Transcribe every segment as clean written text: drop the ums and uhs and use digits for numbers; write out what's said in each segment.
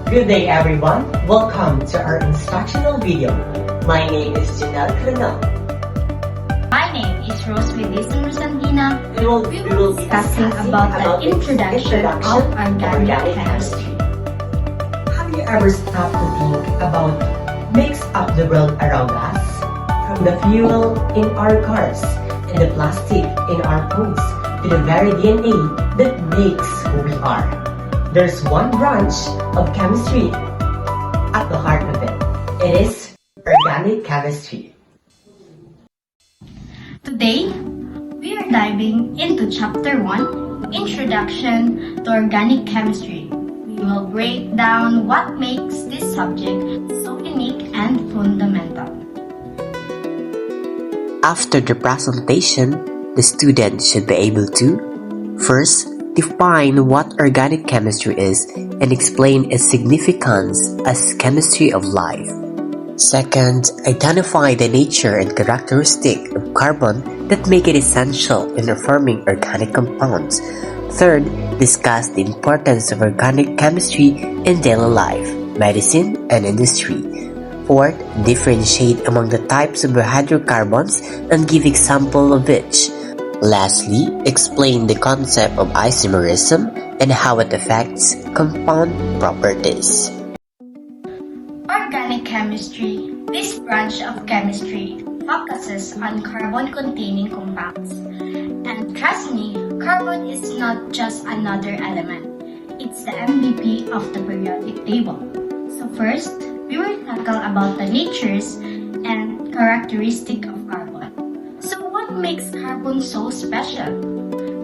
Good day everyone, welcome to our instructional video. My name is Janelle Crenel. My name is Rose Medicine Rosandina. We will be discussing about the introduction of organic chemistry. Have you ever stopped to think about mix up the world around us? From the fuel in our cars and the plastic in our phones to the very DNA that makes who we are. There's one branch of chemistry at the heart of it. It is organic chemistry. Today, we are diving into Chapter 1, Introduction to Organic Chemistry. We will break down what makes this subject so unique and fundamental. After the presentation, the student should be able to first, define what organic chemistry is and explain its significance as chemistry of life. Second, identify the nature and characteristic of carbon that make it essential in forming organic compounds. Third, discuss the importance of organic chemistry in daily life, medicine, and industry. Fourth, differentiate among the types of hydrocarbons and give example of each. Lastly, explain the concept of isomerism and how it affects compound properties. Organic chemistry. This branch of chemistry focuses on carbon-containing compounds. And trust me, carbon is not just another element. It's the MVP of the periodic table. So first, we will tackle about the natures and characteristic of carbon. So what makes carbon so special?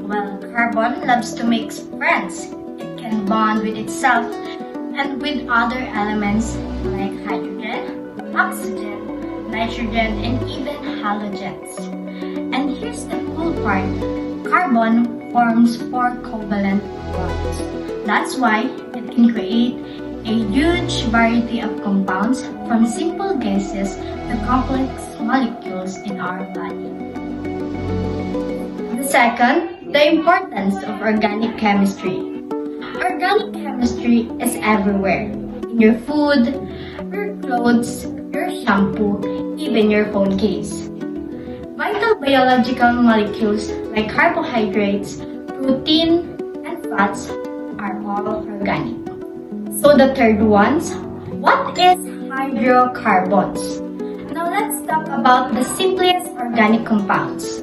Well, carbon loves to make friends. It can bond with itself and with other elements like hydrogen, oxygen, nitrogen, and even halogens. And here's the cool part. Carbon forms 4 covalent bonds. That's why it can create a huge variety of compounds from simple gases to complex molecules in our body. Second, the importance of organic chemistry. Organic chemistry is everywhere. In your food, your clothes, your shampoo, even your phone case. Vital biological molecules like carbohydrates, protein, and fats are all organic. So the third ones, what is hydrocarbons? Now let's talk about the simplest organic compounds.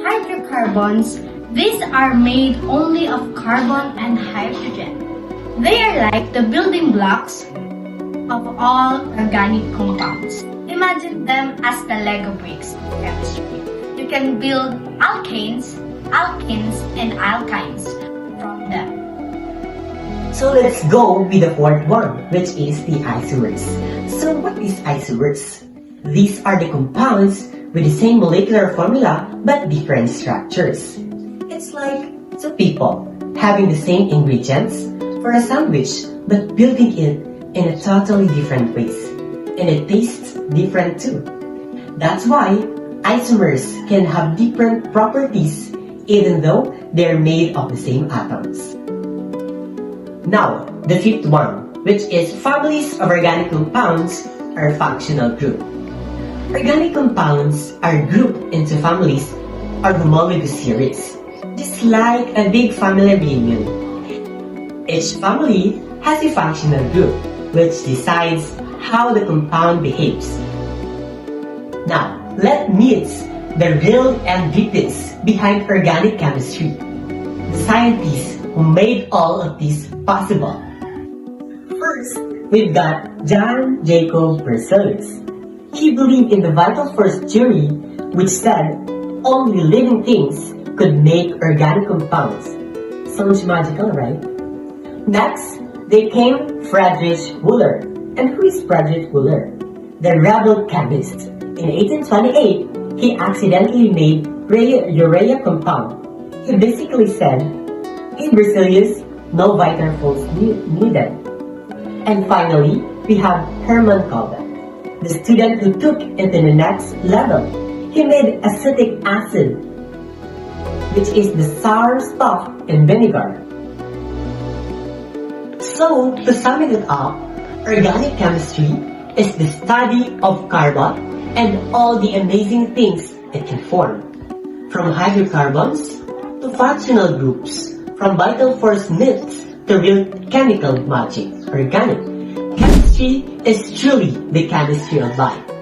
Hydrocarbons, these are made only of carbon and hydrogen. They are like the building blocks of all organic compounds. Imagine them as the Lego bricks of chemistry. You can build alkanes, alkenes, and alkynes from them. So let's go with the fourth one, which is the isomers. So what is isomers? These are the compounds with the same molecular formula but different structures. It's like two people having the same ingredients for a sandwich but building it in a totally different ways. And it tastes different too. That's why isomers can have different properties even though they're made of the same atoms. Now, the fifth one, which is families of organic compounds or functional group. Organic compounds are grouped into families or homologous series, just like a big family reunion. Each family has a functional group, which decides how the compound behaves. Now, let's meet the real MVPs behind organic chemistry, the scientists who made all of this possible. First, we've got John Jacob Berzelius. He believed in the vital force theory, which said only living things could make organic compounds. Sounds magical, right? Next, they came Friedrich Wöhler. And who is Friedrich Wöhler? The rebel chemist. In 1828, he accidentally made urea compound. He basically said, in Berzelius, no vital force needed. And finally, we have Hermann Kalbeck, the student who took it to the next level. He made acetic acid, which is the sour stuff in vinegar. So, to sum it up, organic chemistry is the study of carbon and all the amazing things it can form. From hydrocarbons to functional groups, from vital force myths to real chemical magic, organic chemistry is truly the chemistry of life.